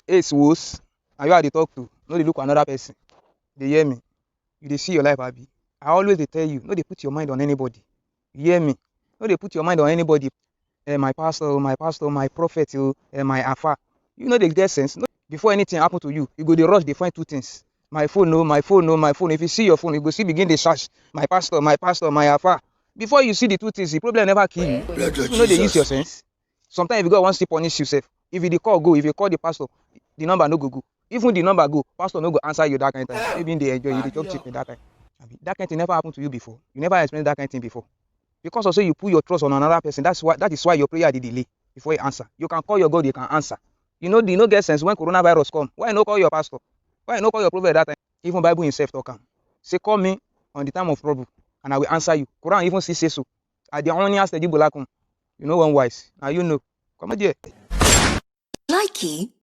ace woes, and you are dey talk to, no dey look another person. Dey hear me? You dey see your life, abi? I always dey tell you, no dey put your mind on anybody. You hear me? No dey put your mind on anybody. My pastor, my prophet, my alpha. You no dey get sense. No, before anything happen to you, you go dey rush dey find two things. My phone, no, my phone, no, my phone. If you see your phone, you go see begin dey search. My pastor, my alpha. Before you see the two things, the problem never kill you. You no dey use your sense. Sometimes if God wan still punish you sef, if you dey call go, if you call the pastor, the number no go go. Even the number go, pastor no go answer you that kind of time. Maybe they enjoy you, they chop chicken that time. That kind of thing never happened to you before. You never experienced that kind of thing before. Because of say you put your trust on another person, that is why your prayer dey delay before you answer. You can call your God, you can answer. You no get sense when coronavirus come. Why you no call your pastor? Why you no call your prophet that time? Even Bible himself talk am. Say call me on the time of trouble, and I will answer you. Quran even still say so. At the only ask the you know one wise. Now you know. Come on there. Likey